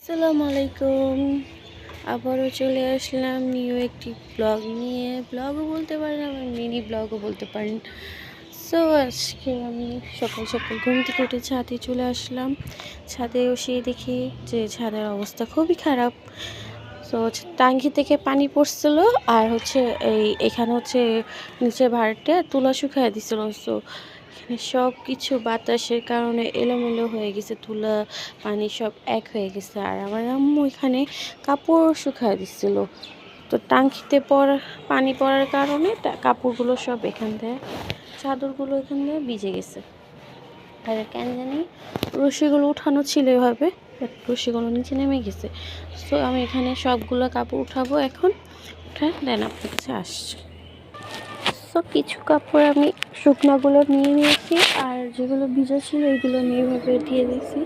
আসসালামু আলাইকুম। আবারও চলে আসলাম নিউ একটি ব্লগ নিয়ে। ব্লগও বলতে পারেন, আবার মিনি ব্লগও বলতে পারেন। সো আজকে আমি সকাল সকাল ঘুম থেকে উঠে ছাদে চলে আসলাম। ছাদে এসে দেখি যে ছাদের অবস্থা খুবই খারাপ। সো টাঙ্কি থেকে পানি পড়ছিল, আর এখানে নিচে ভাড়াটে তুলা শুকায় দিছিল। সো এখানে সব কিছু বাতাসের কারণে এলোমেলো হয়ে গেছে, তুলা পানি সব এক হয়ে গেছে। আর আমার আম্মু এখানে কাপড় শুকায় দিছিল। তো টাঙ্কিতে পানি পড়ার কারণে কাপড়গুলো সব এখান থেকে, চাদরগুলো এখান থেকে ভিজে গেছে। আর কেন জানি রশিগুলো উঠানো ছিল এভাবে, রশিগুলো নিচে নেমে গেছে। সো আমি এখানে সবগুলো কাপড় উঠাবো এখন, উঠে দেন আপনার কাছে আসছে। সো কিছু কাপড় আমি শুকনাগুলো নিয়ে নিয়েছি, আর যেগুলো ভিজা ছিল এগুলো আমি এভাবে দিয়ে দিয়েছি।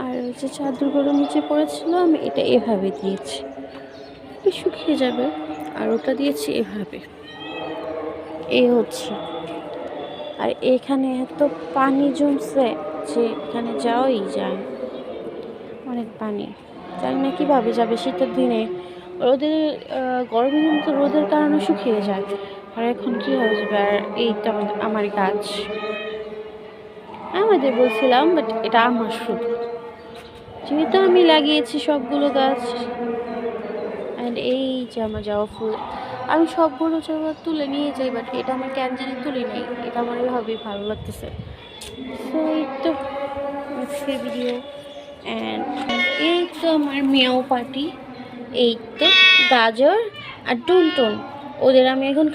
আর যে চাদরগুলো নিচে পড়েছিল আমি এটা এভাবে দিয়েছি, শুকিয়ে যাবে। আর ওটা দিয়েছি এভাবে, এই হচ্ছে। আর এখানে এত পানি জমছে যে এখানে যাওয়াই যায়, অনেক পানি। জানি না কীভাবে যাবে শীতের দিনে। রোদের গরমের দিনে তো রোদের কারণে শুকিয়ে যায়, আর এখন কী হয়ে যাবে। আর এই তো আমার গাছ, আমাদের বলছিলাম, বাট এটা আমার শুধু, যেহেতু আমি লাগিয়েছি সবগুলো গাছ। অ্যান্ড এই যে আমার জবা ফুল, আমি সবগুলো জবা তুলে নিয়ে যাই, বাট এটা আমার কেন জানি তুলি নেই। এটা আমার এভাবেই ভালো লাগতেছে। সো এই তো আজকের ভিডিও। অ্যান্ড এই তো আমার মিয়াও পার্টি, এই তো গাজর আর টুনটুন, ওদের আমি এখন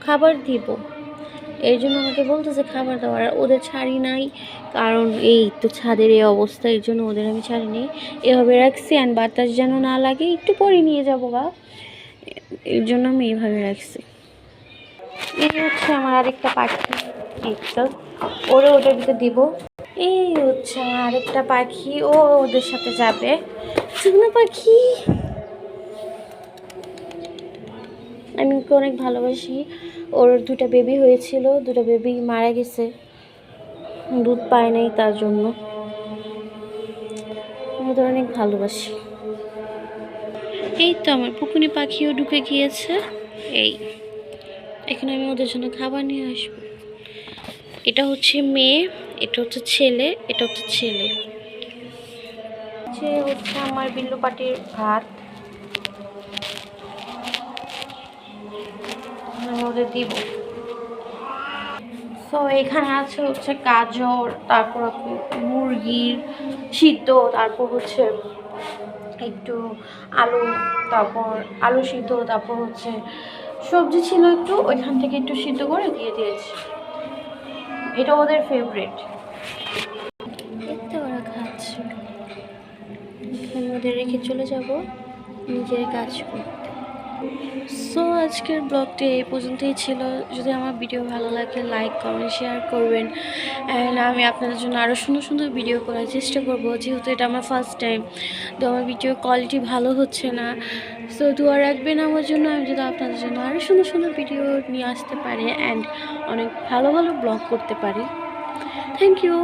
খাবার দিব। এর জন্য আমাকে বলতেছে খাবার দাবার, আর ওদের ছাড়ি নাই, কারণ এই তো ছাদের এই অবস্থা। এর জন্য ওদের আমি ছাড়ি নেই, এভাবে রাখছি। আর বাতাস যেন না লাগে, একটু পরে নিয়ে যাবো গা, এর জন্য আমি এইভাবে রাখছি। এই হচ্ছে আমার আরেকটা পাখি, এই তো ওরে ওটার ভিতরে দিব। এই হচ্ছে আমার আরেকটা পাখি, ও ওদের সাথে যাবে। চিকনা পাখি, আমি ওকে অনেক ভালোবাসি। ওর দুটা বেবি হয়েছিল, দুটা বেবি মারা গেছে, দুধ পায় নাই, তার জন্য আমি ওদের অনেক ভালোবাসি। এই তো আমার পুকুনি পাখিও ঢুকে গিয়েছে। এই এখানে আমি ওদের জন্য খাবার নিয়ে আসবো। এটা হচ্ছে মেয়ে, এটা হচ্ছে ছেলে, এটা হচ্ছে ছেলে। হচ্ছে আমার বিল্লু পাটির ভাত, আমি ওদের দিব। সো এখানে আছে হচ্ছে গাজর, তারপর মুরগির সিদ্ধ, তারপর হচ্ছে একটু আলু, তারপর আলু সিদ্ধ, তারপর হচ্ছে সবজি ছিল একটু, ওইখান থেকে একটু সিদ্ধ করে দিয়ে দিয়েছি। এটা ওদের ফেভারিট, দেখতে ওরা খাচ্ছে। আমি ওদের রেখে চলে যাব নিজের কাজ করতে। সো আজকের ব্লগটি এই পর্যন্তই ছিল। যদি আমার ভিডিও ভালো লাগে লাইক কমেন্ট শেয়ার করবেন। অ্যান্ড আমি আপনাদের জন্য আরও সুন্দর সুন্দর ভিডিও করার চেষ্টা করব, যেহেতু এটা আমার ফার্স্ট টাইম। তো আমার ভিডিওর কোয়ালিটি ভালো হচ্ছে না, সো দোয়া রাখবেন আমার জন্য। আমি যদি আপনাদের জন্য আরও সুন্দর সুন্দর ভিডিও নিয়ে আসতে পারি, অ্যান্ড অনেক ভালো ভালো ব্লগ করতে পারি। Thank you.